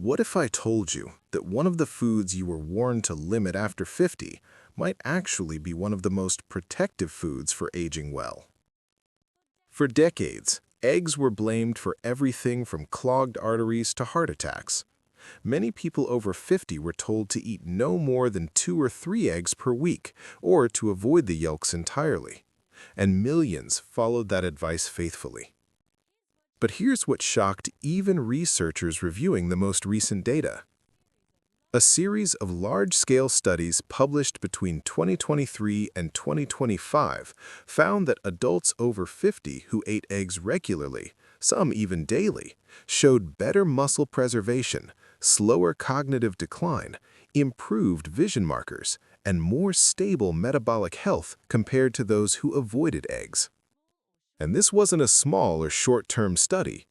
What if I told you that one of the foods you were warned to limit after 50 might actually be one of the most protective foods for aging well? For decades, eggs were blamed for everything from clogged arteries to heart attacks. Many people over 50 were told to eat no more than 2 or 3 eggs per week, or to avoid the yolks entirely. And millions followed that advice faithfully. But here's what shocked even researchers reviewing the most recent data. A series of large-scale studies published between 2023 and 2025 found that adults over 50 who ate eggs regularly, some even daily, showed better muscle preservation, slower cognitive decline, improved vision markers, and more stable metabolic health compared to those who avoided eggs. And this wasn't a small or short-term study.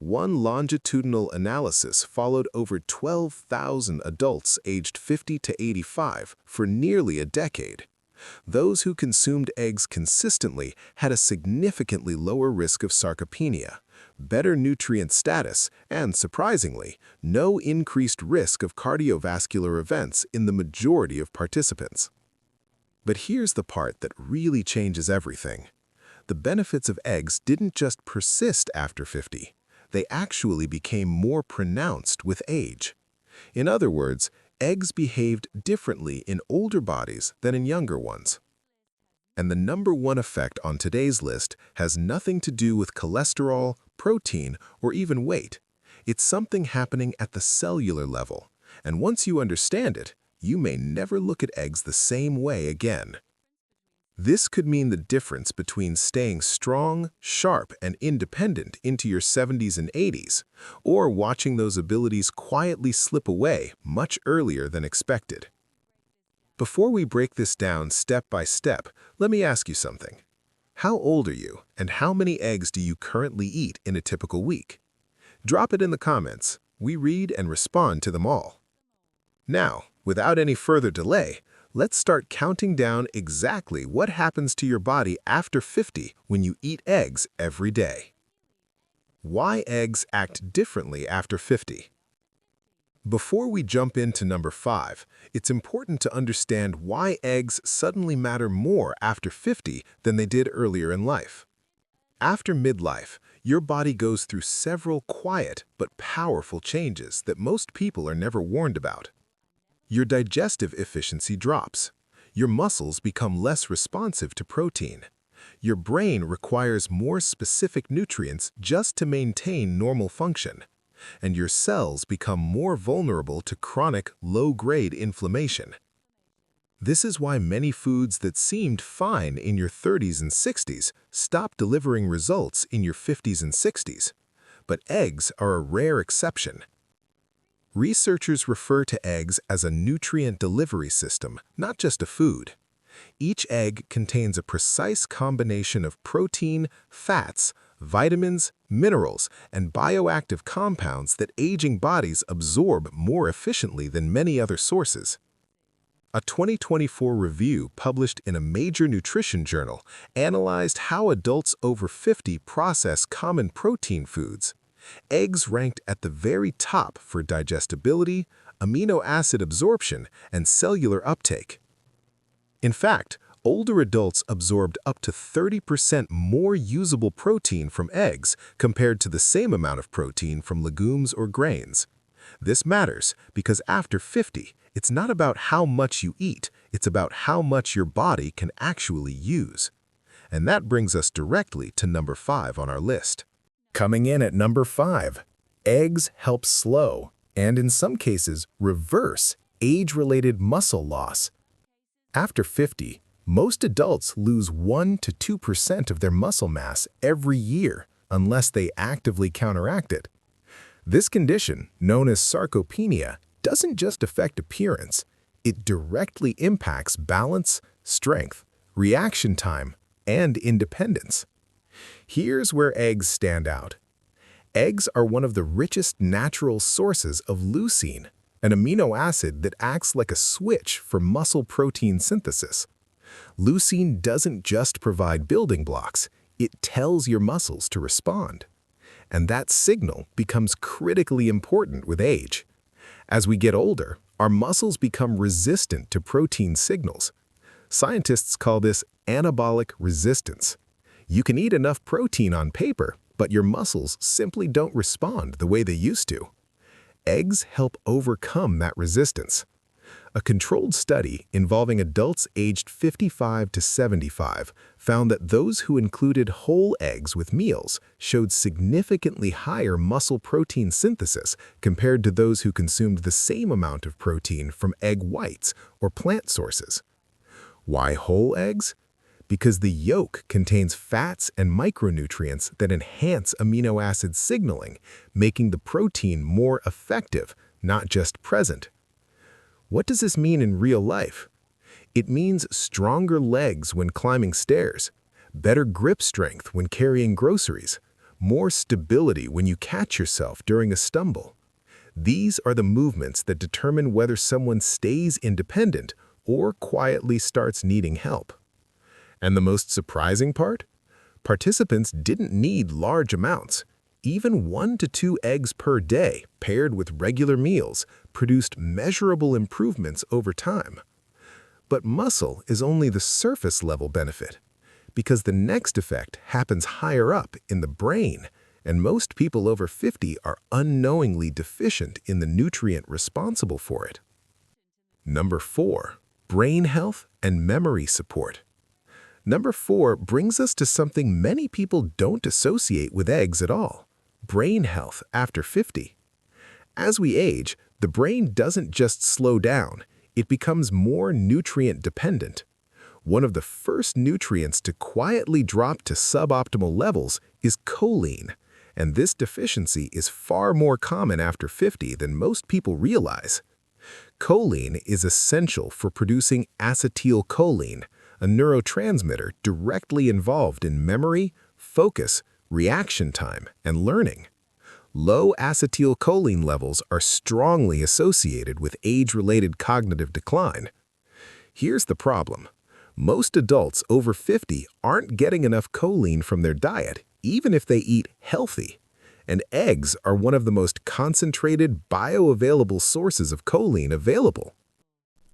One longitudinal analysis followed over 12,000 adults aged 50 to 85 for nearly a decade. Those who consumed eggs consistently had a significantly lower risk of sarcopenia, better nutrient status, and, surprisingly, no increased risk of cardiovascular events in the majority of participants. But here's the part that really changes everything. The benefits of eggs didn't just persist after 50. They actually became more pronounced with age. In other words, eggs behaved differently in older bodies than in younger ones. And the number one effect on today's list has nothing to do with cholesterol, protein, or even weight. It's something happening at the cellular level. And once you understand it, you may never look at eggs the same way again. This could mean the difference between staying strong, sharp, and independent into your 70s and 80s, or watching those abilities quietly slip away much earlier than expected. Before we break this down step by step, let me ask you something. How old are you, and how many eggs do you currently eat in a typical week? Drop it in the comments. We read and respond to them all. Now, without any further delay, let's start counting down exactly what happens to your body after 50 when you eat eggs every day. Why eggs act differently after 50? Before we jump into number 5, it's important to understand why eggs suddenly matter more after 50 than they did earlier in life. After midlife, your body goes through several quiet but powerful changes that most people are never warned about. Your digestive efficiency drops. Your muscles become less responsive to protein. Your brain requires more specific nutrients just to maintain normal function. And your cells become more vulnerable to chronic, low-grade inflammation. This is why many foods that seemed fine in your 30s and 60s stop delivering results in your 50s and 60s. But eggs are a rare exception. Researchers refer to eggs as a nutrient delivery system, not just a food. Each egg contains a precise combination of protein, fats, vitamins, minerals, and bioactive compounds that aging bodies absorb more efficiently than many other sources. A 2024 review published in a major nutrition journal analyzed how adults over 50 process common protein foods. Eggs ranked at the very top for digestibility, amino acid absorption, and cellular uptake. In fact, older adults absorbed up to 30% more usable protein from eggs compared to the same amount of protein from legumes or grains. This matters because after 50, it's not about how much you eat, it's about how much your body can actually use. And that brings us directly to number 5 on our list. Coming in at number 5, eggs help slow, and in some cases reverse, age-related muscle loss. After 50, most adults lose 1 to 2% of their muscle mass every year unless they actively counteract it. This condition, known as sarcopenia, doesn't just affect appearance. It directly impacts balance, strength, reaction time, and independence. Here's where eggs stand out. Eggs are one of the richest natural sources of leucine, an amino acid that acts like a switch for muscle protein synthesis. Leucine doesn't just provide building blocks, it tells your muscles to respond. And that signal becomes critically important with age. As we get older, our muscles become resistant to protein signals. Scientists call this anabolic resistance. You can eat enough protein on paper, but your muscles simply don't respond the way they used to. Eggs help overcome that resistance. A controlled study involving adults aged 55 to 75 found that those who included whole eggs with meals showed significantly higher muscle protein synthesis compared to those who consumed the same amount of protein from egg whites or plant sources. Why whole eggs? Because the yolk contains fats and micronutrients that enhance amino acid signaling, making the protein more effective, not just present. What does this mean in real life? It means stronger legs when climbing stairs, better grip strength when carrying groceries, more stability when you catch yourself during a stumble. These are the movements that determine whether someone stays independent or quietly starts needing help. And the most surprising part? Participants didn't need large amounts. Even 1 to 2 eggs per day, paired with regular meals, produced measurable improvements over time. But muscle is only the surface-level benefit, because the next effect happens higher up in the brain, and most people over 50 are unknowingly deficient in the nutrient responsible for it. Number 4. Brain health and memory support. Number 4 brings us to something many people don't associate with eggs at all: brain health after 50. As we age, the brain doesn't just slow down, it becomes more nutrient dependent. One of the first nutrients to quietly drop to suboptimal levels is choline, and this deficiency is far more common after 50 than most people realize. Choline is essential for producing acetylcholine, a neurotransmitter directly involved in memory, focus, reaction time, and learning. Low acetylcholine levels are strongly associated with age-related cognitive decline. Here's the problem. Most adults over 50 aren't getting enough choline from their diet, even if they eat healthy. And eggs are one of the most concentrated, bioavailable sources of choline available.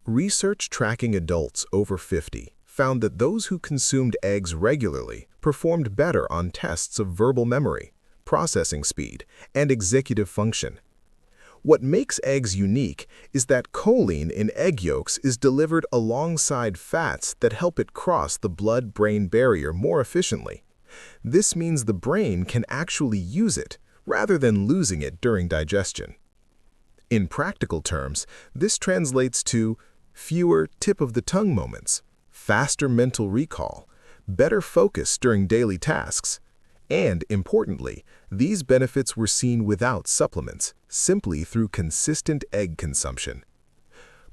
Research tracking adults over 50 found that those who consumed eggs regularly performed better on tests of verbal memory, processing speed, and executive function. What makes eggs unique is that choline in egg yolks is delivered alongside fats that help it cross the blood-brain barrier more efficiently. This means the brain can actually use it, rather than losing it during digestion. In practical terms, this translates to fewer tip-of-the-tongue moments, faster mental recall, better focus during daily tasks, and, importantly, these benefits were seen without supplements, simply through consistent egg consumption.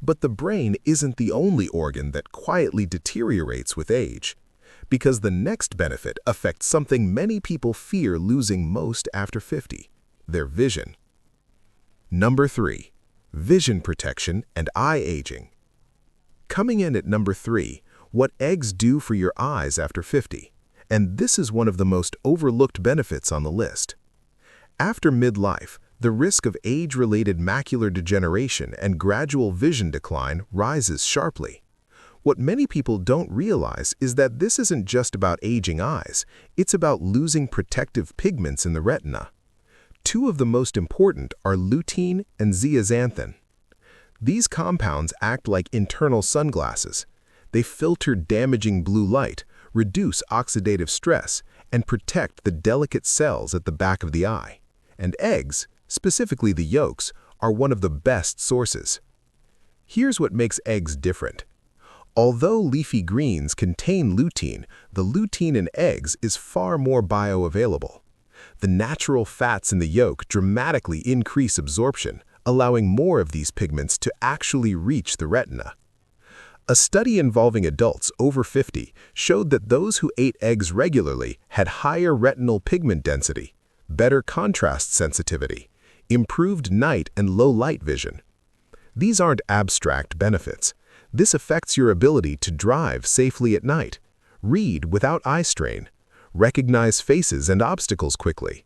But the brain isn't the only organ that quietly deteriorates with age, because the next benefit affects something many people fear losing most after 50, their vision. Number 3. Vision protection and eye aging. Coming in at number 3, what eggs do for your eyes after 50. And this is one of the most overlooked benefits on the list. After midlife, the risk of age-related macular degeneration and gradual vision decline rises sharply. What many people don't realize is that this isn't just about aging eyes, it's about losing protective pigments in the retina. Two of the most important are lutein and zeaxanthin. These compounds act like internal sunglasses. They filter damaging blue light, reduce oxidative stress, and protect the delicate cells at the back of the eye. And eggs, specifically the yolks, are one of the best sources. Here's what makes eggs different. Although leafy greens contain lutein, the lutein in eggs is far more bioavailable. The natural fats in the yolk dramatically increase absorption, allowing more of these pigments to actually reach the retina. A study involving adults over 50 showed that those who ate eggs regularly had higher retinal pigment density, better contrast sensitivity, improved night and low-light vision. These aren't abstract benefits. This affects your ability to drive safely at night, read without eye strain, recognize faces and obstacles quickly.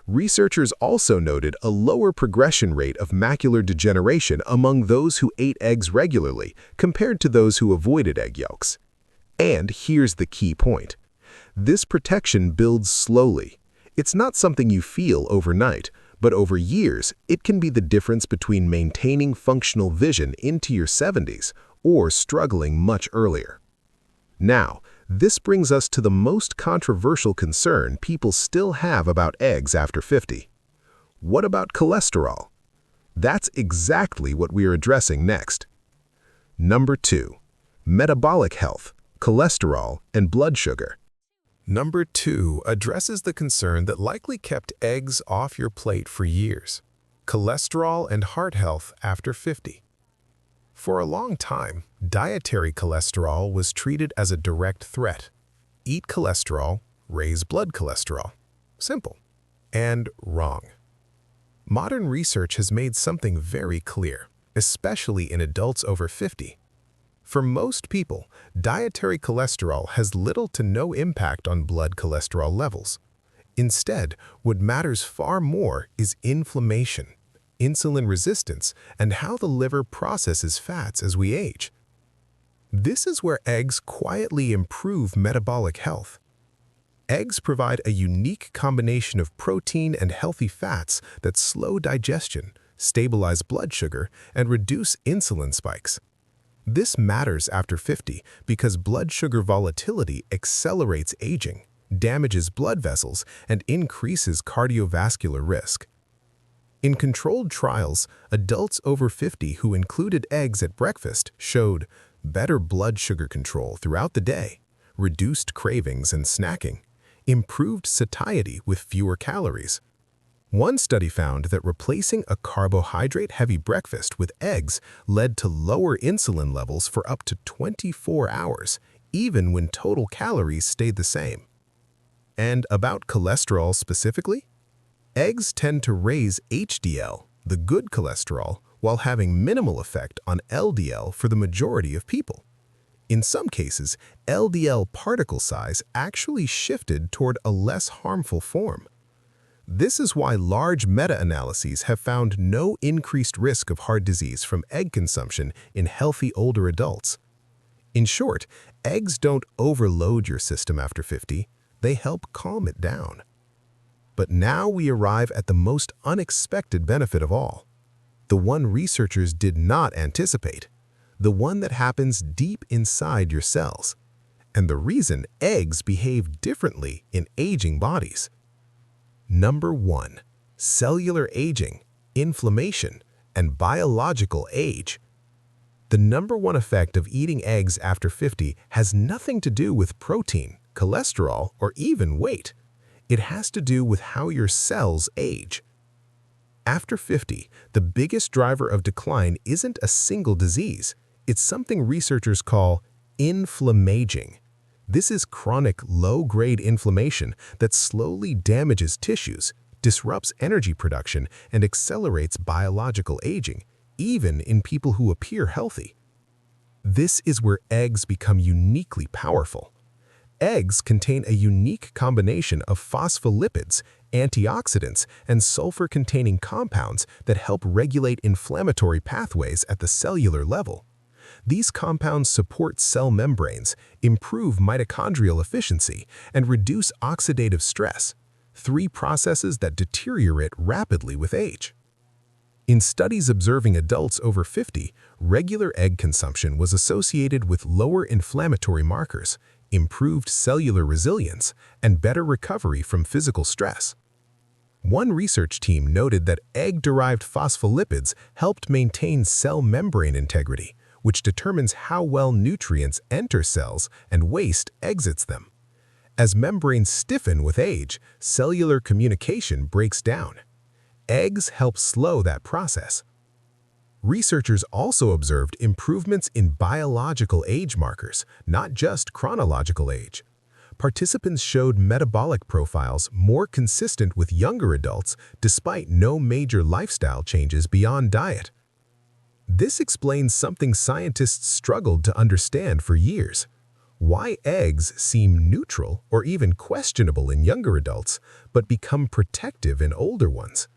Researchers also noted a lower progression rate of macular degeneration among those who ate eggs regularly compared to those who avoided egg yolks. And here's the key point. This protection builds slowly. It's not something you feel overnight, but over years, it can be the difference between maintaining functional vision into your 70s or struggling much earlier. Now, this brings us to the most controversial concern people still have about eggs after 50. What about cholesterol? That's exactly what we are addressing next. Number 2. Metabolic health, cholesterol, and blood sugar. Number 2 addresses the concern that likely kept eggs off your plate for years: cholesterol and heart health after 50. For a long time, dietary cholesterol was treated as a direct threat. Eat cholesterol, raise blood cholesterol. Simple. And wrong. Modern research has made something very clear, especially in adults over 50. For most people, dietary cholesterol has little to no impact on blood cholesterol levels. Instead, what matters far more is inflammation, insulin resistance, and how the liver processes fats as we age. This is where eggs quietly improve metabolic health. Eggs provide a unique combination of protein and healthy fats that slow digestion, stabilize blood sugar, and reduce insulin spikes. This matters after 50 because blood sugar volatility accelerates aging, damages blood vessels, and increases cardiovascular risk. In controlled trials, adults over 50 who included eggs at breakfast showed better blood sugar control throughout the day, reduced cravings and snacking, improved satiety with fewer calories. One study found that replacing a carbohydrate-heavy breakfast with eggs led to lower insulin levels for up to 24 hours, even when total calories stayed the same. And about cholesterol specifically? Eggs tend to raise HDL, the good cholesterol, while having minimal effect on LDL for the majority of people. In some cases, LDL particle size actually shifted toward a less harmful form. This is why large meta-analyses have found no increased risk of heart disease from egg consumption in healthy older adults. In short, eggs don't overload your system after 50, they help calm it down. But now we arrive at the most unexpected benefit of all, the one researchers did not anticipate, the one that happens deep inside your cells, and the reason eggs behave differently in aging bodies. Number 1. Cellular aging, inflammation, and biological age. The number one effect of eating eggs after 50 has nothing to do with protein, cholesterol, or even weight. It has to do with how your cells age. After 50, the biggest driver of decline isn't a single disease. It's something researchers call inflammaging. This is chronic, low-grade inflammation that slowly damages tissues, disrupts energy production, and accelerates biological aging, even in people who appear healthy. This is where eggs become uniquely powerful. Eggs contain a unique combination of phospholipids, antioxidants, and sulfur-containing compounds that help regulate inflammatory pathways at the cellular level. These compounds support cell membranes, improve mitochondrial efficiency, and reduce oxidative stress, 3 processes that deteriorate rapidly with age. In studies observing adults over 50, regular egg consumption was associated with lower inflammatory markers, improved cellular resilience, and better recovery from physical stress. One research team noted that egg-derived phospholipids helped maintain cell membrane integrity, which determines how well nutrients enter cells and waste exits them. As membranes stiffen with age, cellular communication breaks down. Eggs help slow that process. Researchers also observed improvements in biological age markers, not just chronological age. Participants showed metabolic profiles more consistent with younger adults despite no major lifestyle changes beyond diet. This explains something scientists struggled to understand for years. Why eggs seem neutral or even questionable in younger adults, but become protective in older ones.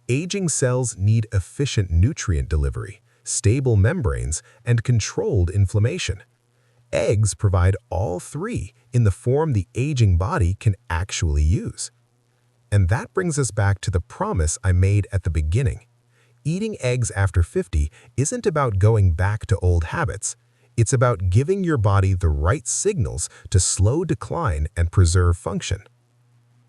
Aging cells need efficient nutrient delivery, stable membranes, and controlled inflammation. Eggs provide all three in the form the aging body can actually use. And that brings us back to the promise I made at the beginning. Eating eggs after 50 isn't about going back to old habits. It's about giving your body the right signals to slow decline and preserve function.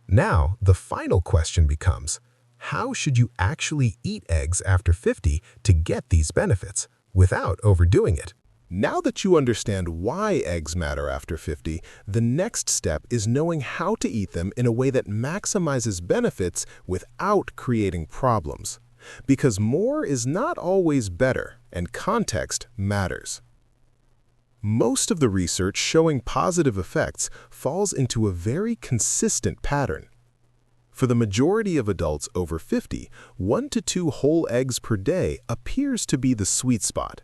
Now, the final question becomes, how should you actually eat eggs after 50 to get these benefits without overdoing it? Now that you understand why eggs matter after 50, the next step is knowing how to eat them in a way that maximizes benefits without creating problems. Because more is not always better, and context matters. Most of the research showing positive effects falls into a very consistent pattern. For the majority of adults over 50, 1 to 2 whole eggs per day appears to be the sweet spot.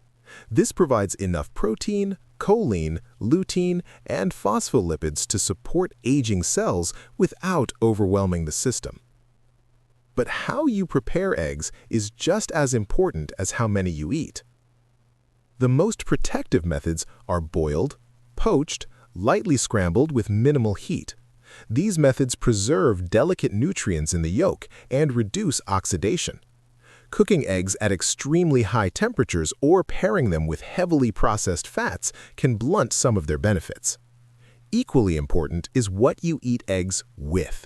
This provides enough protein, choline, lutein, and phospholipids to support aging cells without overwhelming the system. But how you prepare eggs is just as important as how many you eat. The most protective methods are boiled, poached, lightly scrambled with minimal heat. These methods preserve delicate nutrients in the yolk and reduce oxidation. Cooking eggs at extremely high temperatures or pairing them with heavily processed fats can blunt some of their benefits. Equally important is what you eat eggs with.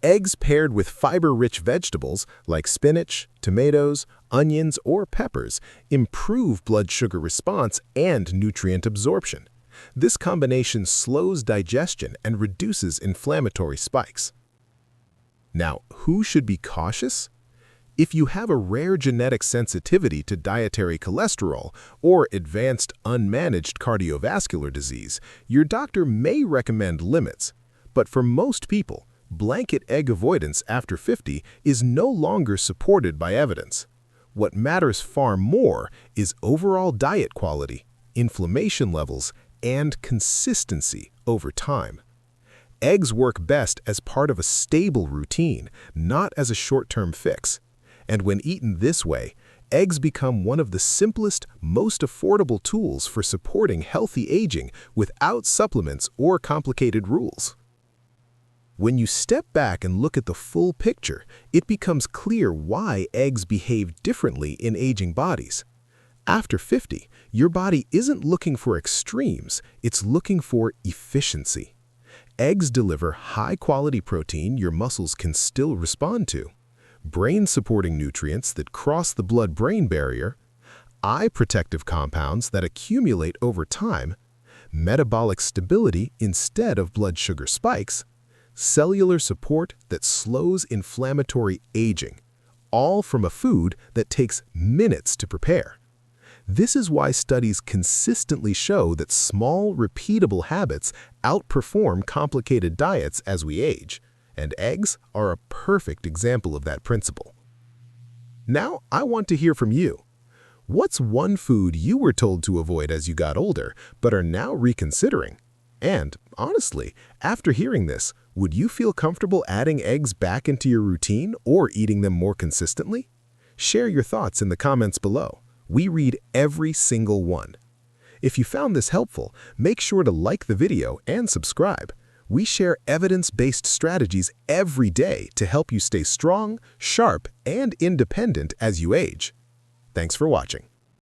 Eggs paired with fiber-rich vegetables like spinach, tomatoes, onions, or peppers improve blood sugar response and nutrient absorption. This combination slows digestion and reduces inflammatory spikes. Now, who should be cautious? If you have a rare genetic sensitivity to dietary cholesterol or advanced unmanaged cardiovascular disease, your doctor may recommend limits. But for most people, blanket egg avoidance after 50 is no longer supported by evidence. What matters far more is overall diet quality, inflammation levels, and consistency over time. Eggs work best as part of a stable routine, not as a short-term fix. And when eaten this way, eggs become one of the simplest, most affordable tools for supporting healthy aging without supplements or complicated rules. When you step back and look at the full picture, it becomes clear why eggs behave differently in aging bodies. After 50, your body isn't looking for extremes, it's looking for efficiency. Eggs deliver high-quality protein your muscles can still respond to, brain-supporting nutrients that cross the blood-brain barrier, eye-protective compounds that accumulate over time, metabolic stability instead of blood sugar spikes, cellular support that slows inflammatory aging, all from a food that takes minutes to prepare. This is why studies consistently show that small, repeatable habits outperform complicated diets as we age, and eggs are a perfect example of that principle. Now, I want to hear from you. What's one food you were told to avoid as you got older, but are now reconsidering? And, honestly, after hearing this, would you feel comfortable adding eggs back into your routine or eating them more consistently? Share your thoughts in the comments below. We read every single one. If you found this helpful, make sure to like the video and subscribe. We share evidence-based strategies every day to help you stay strong, sharp, and independent as you age. Thanks for watching.